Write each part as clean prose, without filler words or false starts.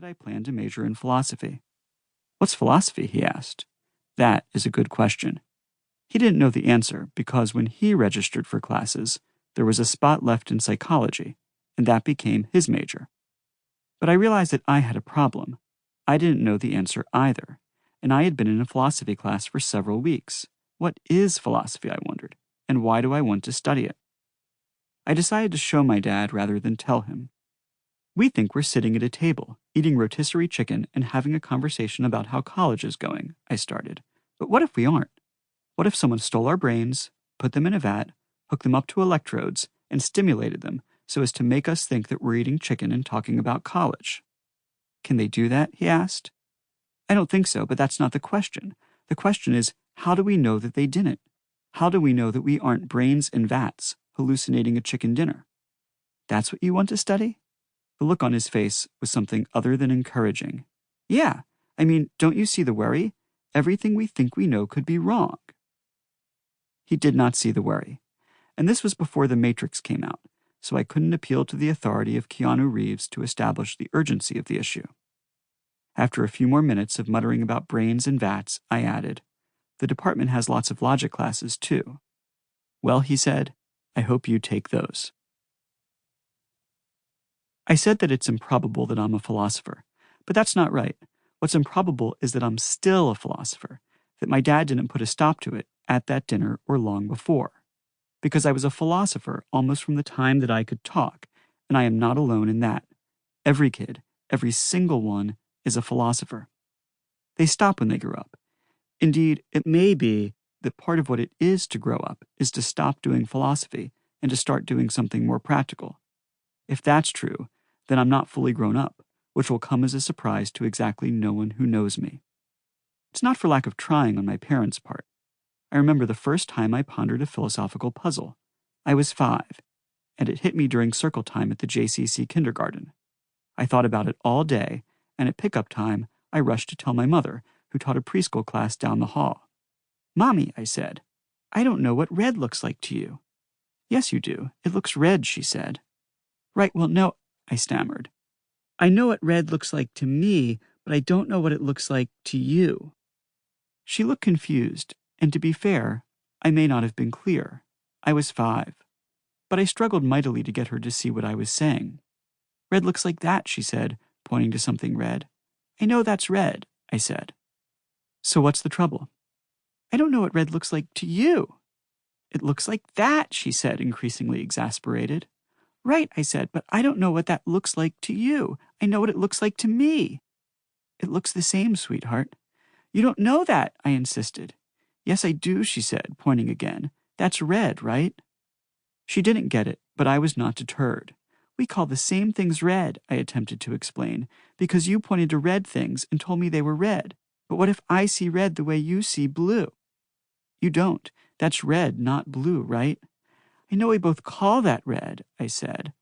that I planned to major in philosophy. "What's philosophy?" he asked. That is a good question. He didn't know the answer because when he registered for classes, there was a spot left in psychology, and that became his major. But I realized that I had a problem. I didn't know the answer either, and I had been in a philosophy class for several weeks. What is philosophy, I wondered, and why do I want to study it? I decided to show my dad rather than tell him. "We think we're sitting at a table, eating rotisserie chicken and having a conversation about how college is going," I started. "But what if we aren't? What if someone stole our brains, put them in a vat, hooked them up to electrodes, and stimulated them so as to make us think that we're eating chicken and talking about college?" "Can they do that?" he asked. "I don't think so, but that's not the question. The question is, how do we know that they didn't? How do we know that we aren't brains in vats hallucinating a chicken dinner?" "That's what you want to study?" The look on his face was something other than encouraging. "Yeah, I mean, don't you see the worry? Everything we think we know could be wrong." He did not see the worry. And this was before The Matrix came out, so I couldn't appeal to the authority of Keanu Reeves to establish the urgency of the issue. After a few more minutes of muttering about brains and vats, I added, "The department has lots of logic classes, too." "Well," he said, "I hope you take those." I said that it's improbable that I'm a philosopher, but that's not right. What's improbable is that I'm still a philosopher, that my dad didn't put a stop to it at that dinner or long before. Because I was a philosopher almost from the time that I could talk, and I am not alone in that. Every kid, every single one, is a philosopher. They stop when they grow up. Indeed, it may be that part of what it is to grow up is to stop doing philosophy and to start doing something more practical. If that's true, then I'm not fully grown up, which will come as a surprise to exactly no one who knows me. It's not for lack of trying on my parents' part. I remember the first time I pondered a philosophical puzzle. I was 5, and it hit me during circle time at the JCC kindergarten. I thought about it all day, and at pickup time, I rushed to tell my mother, who taught a preschool class down the hall. "Mommy," I said, "I don't know what red looks like to you." "Yes, you do. It looks red," she said. "Right, well, no," I stammered. "I know what red looks like to me, but I don't know what it looks like to you." She looked confused, and to be fair, I may not have been clear. I was 5. But I struggled mightily to get her to see what I was saying. "Red looks like that," she said, pointing to something red. "I know that's red," I said. "So what's the trouble?" "I don't know what red looks like to you." "It looks like that," she said, increasingly exasperated. "Right," I said, "but I don't know what that looks like to you. I know what it looks like to me." "It looks the same, sweetheart." "You don't know that," I insisted. "Yes, I do," she said, pointing again. "That's red, right?" She didn't get it, but I was not deterred. "We call the same things red," I attempted to explain, "because you pointed to red things and told me they were red. But what if I see red the way you see blue?" "You don't. That's red, not blue, right?" "I know we both call that red," I said.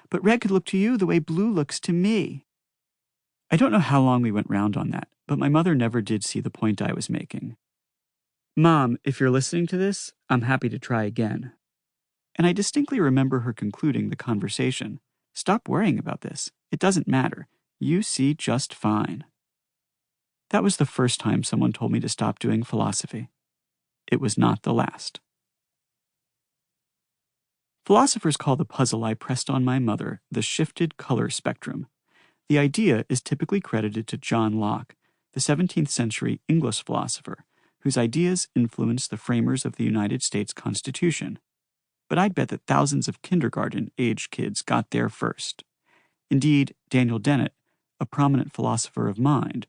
"But red could look to you the way blue looks to me." I don't know how long we went round on that, but my mother never did see the point I was making. "Mom, if you're listening to this, I'm happy to try again." And I distinctly remember her concluding the conversation. "Stop worrying about this. It doesn't matter. You see just fine." That was the first time someone told me to stop doing philosophy. It was not the last. Philosophers call the puzzle I pressed on my mother the shifted color spectrum. The idea is typically credited to John Locke, the 17th century English philosopher, whose ideas influenced the framers of the United States Constitution. But I'd bet that thousands of kindergarten-aged kids got there first. Indeed, Daniel Dennett, a prominent philosopher of mind,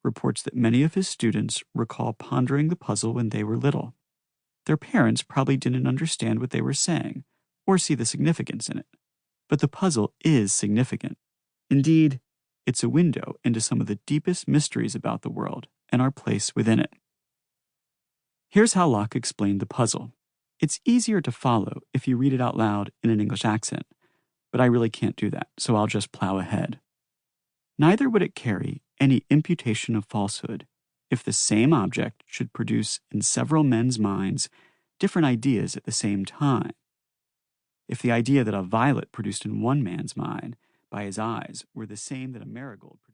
reports that many of his students recall pondering the puzzle when they were little. Their parents probably didn't understand what they were saying, or see the significance in it. But the puzzle is significant. Indeed, it's a window into some of the deepest mysteries about the world and our place within it. Here's how Locke explained the puzzle. It's easier to follow if you read it out loud in an English accent, but I really can't do that, so I'll just plow ahead. Neither would it carry any imputation of falsehood if the same object should produce in several men's minds different ideas at the same time. If the idea that a violet produced in one man's mind by his eyes were the same that a marigold produced